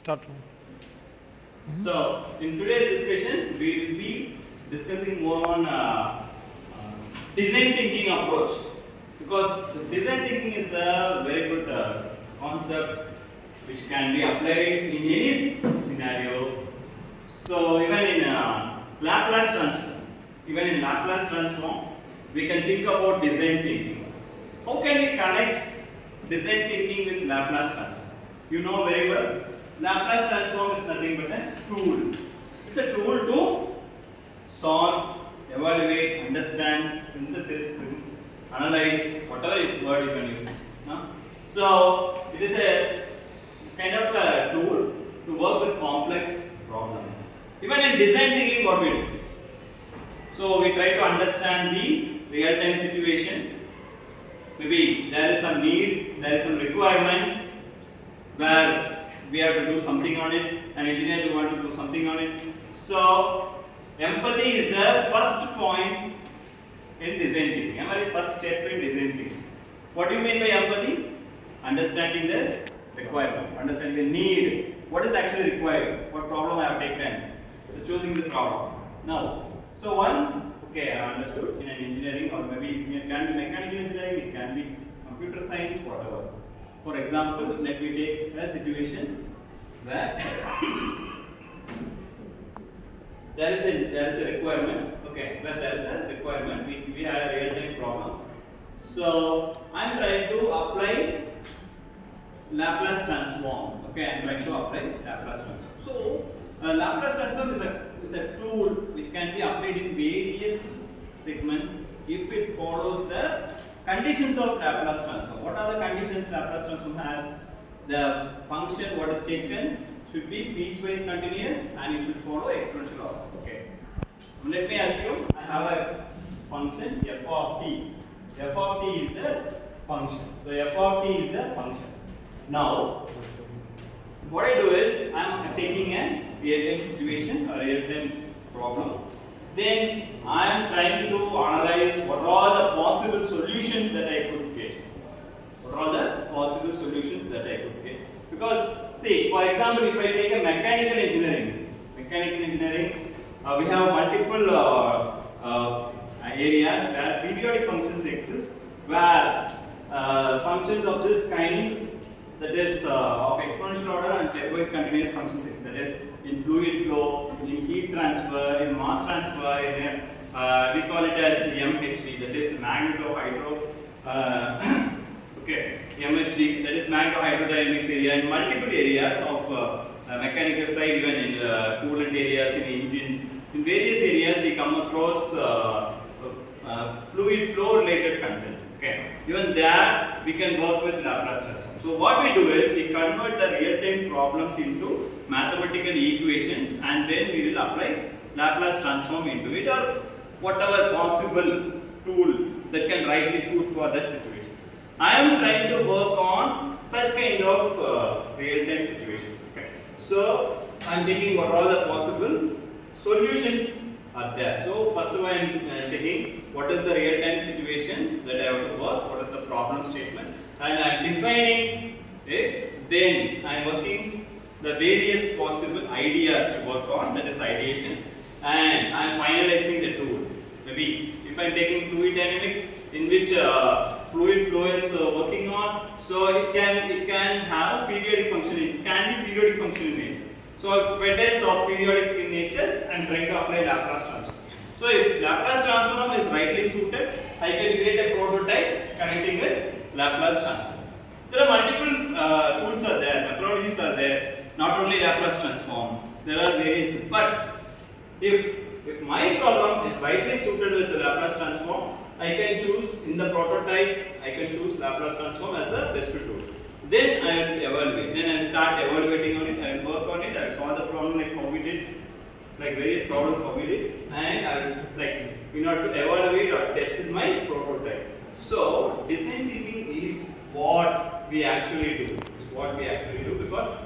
Start. So, in today's discussion, we will be discussing more on design thinking approach, because design thinking is a very good concept which can be applied in any scenario. So, even in Laplace transform, we can think about design thinking. How can we connect design thinking with Laplace transform? You know very well, Laplace transform is nothing but a tool. It's a tool to solve, evaluate, understand, synthesis, analyze, whatever word you can use. So it's kind of a tool to work with complex problems. Even in design thinking, what we do? So we try to understand the real-time situation. Maybe there is some need, there is some requirement where we have to do something on it, an engineer will want to do something on it. So empathy is the first point in design thinking. Our first step in design thinking. What do you mean by empathy? Understanding the requirement, understanding the need. What is actually required? What problem I have taken? Choosing the problem. Now, so once I understood in an engineering, or maybe it can be mechanical engineering, it can be computer science, whatever. For example, let me take a situation where there is a requirement. Okay, where there is a requirement, we had a real-time problem. So I am trying to apply Laplace transform. Okay, I am trying to apply Laplace transform. So Laplace transform is a tool which can be applied in various segments if it follows the conditions of Laplace transform. What are the conditions Laplace transform has? The function what is taken should be piecewise continuous and it should follow exponential order. Okay. Let me assume I have a function f of t. F of t is the function. So f of t is the function. Now, what I do is I am taking a real-time situation, a real-time problem. Then I am trying to analyze what are the possible solutions that I could get. What are the possible solutions that I could get? Because, see, for example, if I take a mechanical engineering, we have multiple areas where periodic functions exist, where functions of this kind, that is of exponential order and stepwise continuous functions exist. That is in fluid flow, in heat transfer, in mass transfer, in we call it as MHD, that is magneto-hydro. MHD, that is magneto-hydrodynamics area. In multiple areas of mechanical side, even in coolant areas, in engines, in various areas we come across fluid flow related content. Okay, even there we can work with Laplace transform. So what we do is we convert the real-time problems into mathematical equations and then we will apply Laplace transform into it, or whatever possible tool that can rightly suit for that situation. I am trying to work on such kind of real-time situations. Okay, so I am checking what are the possible solutions are there. So first of all, I am checking what is the real-time situation that I have to work, what is the problem statement, and I am defining it. Then I am working the various possible ideas to work on, that is ideation, and I am finalizing the tool. Maybe if I am taking fluid dynamics, in which fluid flow is working on, so it can have periodic function. It can be periodic function in nature. So if it is of periodic in nature, I am trying to apply Laplace transform. So if Laplace transform is rightly suited, I can create a prototype connecting with Laplace transform. There are multiple tools are there, methodologies are there, not only Laplace transform, there are various. But if my problem is rightly suited with the Laplace transform, I can choose in the prototype, I can choose Laplace transform as the best tool. Then I will evaluate. Then I will start evaluating on it. I will work on it. I will solve the problem like how we did, like various problems how we did, and I will in order to evaluate or test my prototype. So design thinking is what we actually do. It's what we actually do, because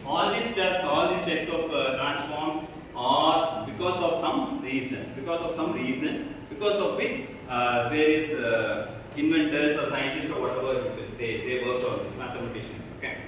all these steps of transforms are because of some reason, because of which various inventors or scientists or whatever you can say, they work on this, mathematicians. Okay.